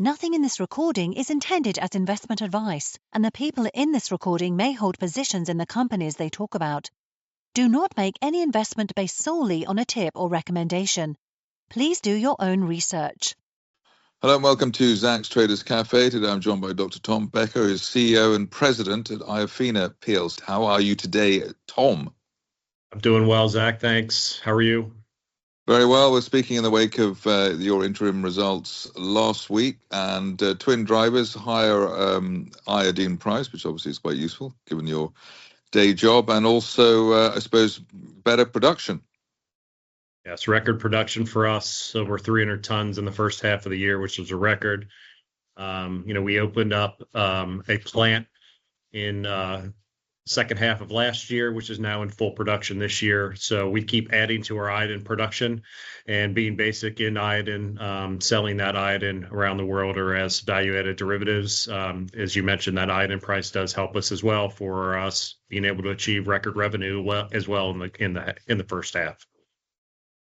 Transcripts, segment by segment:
Nothing in this recording is intended as investment advice, and the people in this recording may hold positions in the companies they talk about. Do not make any investment based solely on a tip or recommendation. Please do your own research. Hello and welcome to Zak's Traders Cafe. Today I'm joined by Dr. Tom Becker, who is CEO and President at Iofina plc. How are you today, Tom? I'm doing well, Zach. Thanks. How are you? Very well. We're speaking in the wake of your interim results last week, and twin drivers, higher iodine price, which obviously is quite useful given your day job, and also, I suppose, better production. Yes, record production for us, over 300 tons in the first half of the year, which was a record. We opened up a plant in second half of last year, which is now in full production this year. So we keep adding to our iodine production and being basic in iodine, selling that iodine around the world or as value-added derivatives. As you mentioned, that iodine price does help us as well for us being able to achieve record revenue in the first half.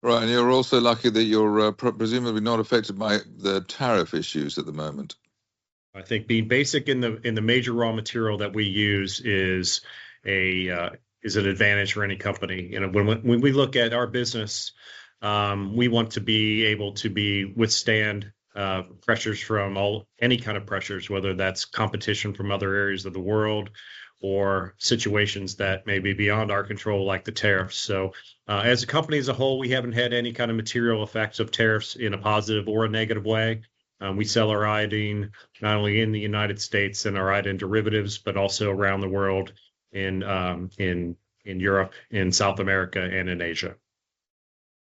Right, and you're also lucky that you're presumably not affected by the tariff issues at the moment. I think being basic in the major raw material that we use is an advantage for any company. When we look at our business, we want to be able to withstand pressures from any kind of pressures, whether that's competition from other areas of the world or situations that may be beyond our control, like the tariffs. So as a company as a whole, we haven't had any kind of material effects of tariffs in a positive or a negative way. We sell our iodine not only in the United States and our iodine derivatives, but also around the world in Europe, in South America, and in Asia.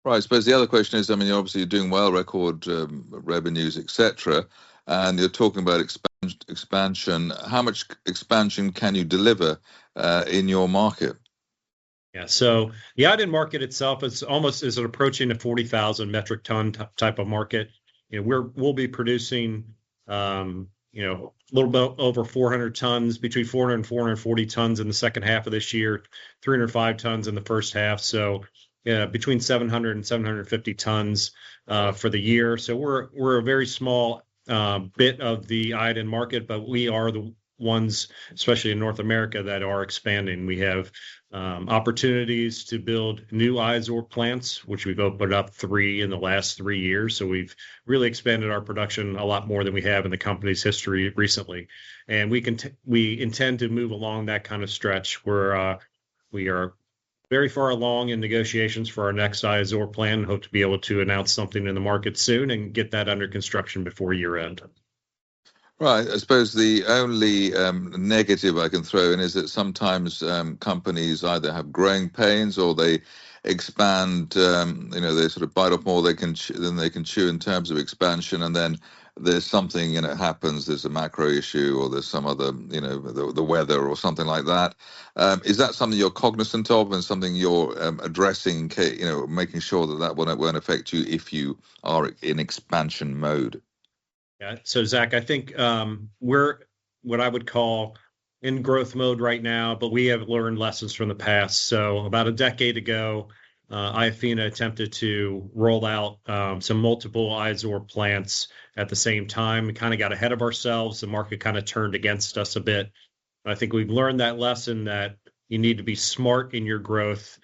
Right. I suppose the other question is, you're obviously doing well, record revenues, etc., and you're talking about expansion. How much expansion can you deliver in your market? Yeah, so the iodine market itself is approaching a 40,000 metric ton type of market. We'll be producing, a little bit over 400 tons, between 400 and 440 tons in the second half of this year, 305 tons in the first half. So between 700 and 750 tons for the year. So we're a very small bit of the iodine market, but we are the ones, especially in North America, that are expanding. We have opportunities to build new ISOR plants, which we've opened up 3 in the last 3 years. So we've really expanded our production a lot more than we have in the company's history recently. And we intend to move along that kind of stretch where we are very far along in negotiations for our next ISOR plan and hope to be able to announce something in the market soon and get that under construction before year end. Right. I suppose the only negative I can throw in is that sometimes companies either have growing pains or they expand, they sort of bite off more than they can chew in terms of expansion. And then there's something, happens, there's a macro issue or there's some other, the weather or something like that. Is that something you're cognizant of and something you're addressing, making sure that won't affect you if you are in expansion mode? Yeah. So, Zach, I think we're what I would call in growth mode right now, but we have learned lessons from the past. So about a decade ago, Iofina attempted to roll out some multiple ISOR plants at the same time. We kind of got ahead of ourselves. The market kind of turned against us a bit. I think we've learned that lesson that you need to be smart in your growth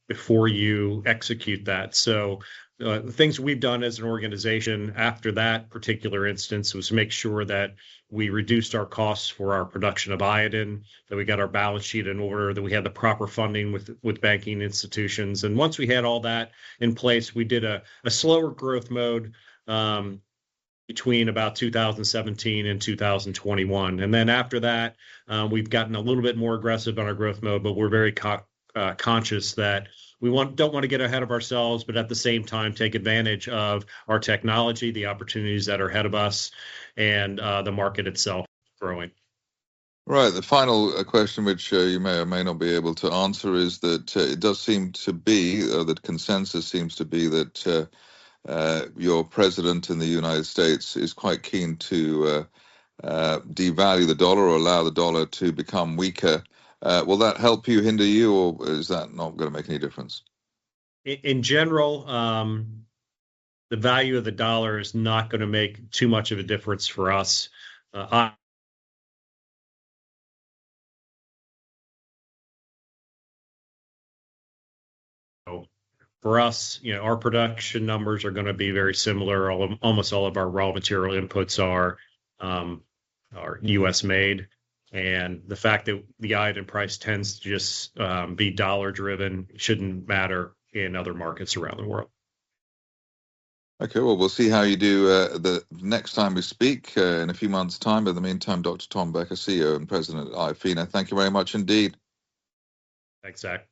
before you execute that. So the things we've done as an organization after that particular instance was make sure that we reduced our costs for our production of iodine, that we got our balance sheet in order, that we had the proper funding with banking institutions. And once we had all that in place, we did a slower growth mode between about 2017 and 2021. And then after that, we've gotten a little bit more aggressive on our growth mode, but we're very conscious that we don't want to get ahead of ourselves, but at the same time, take advantage of our technology, the opportunities that are ahead of us, and the market itself growing. Right. The final question, which you may or may not be able to answer, is that it does seem to be, that consensus seems to be that your president in the United States is quite keen to devalue the dollar or allow the dollar to become weaker. Will that help you, hinder you, or is that not going to make any difference? In general, the value of the dollar is not going to make too much of a difference for us. For us, our production numbers are going to be very similar. Almost all of our raw material inputs are U.S. made, and the fact that the iodine price tends to just be dollar driven shouldn't matter in other markets around the world. Okay, well, we'll see how you do the next time we speak in a few months' time. But in the meantime, Dr. Tom Becker, CEO and President at Iofina, thank you very much indeed. Thanks, Zach.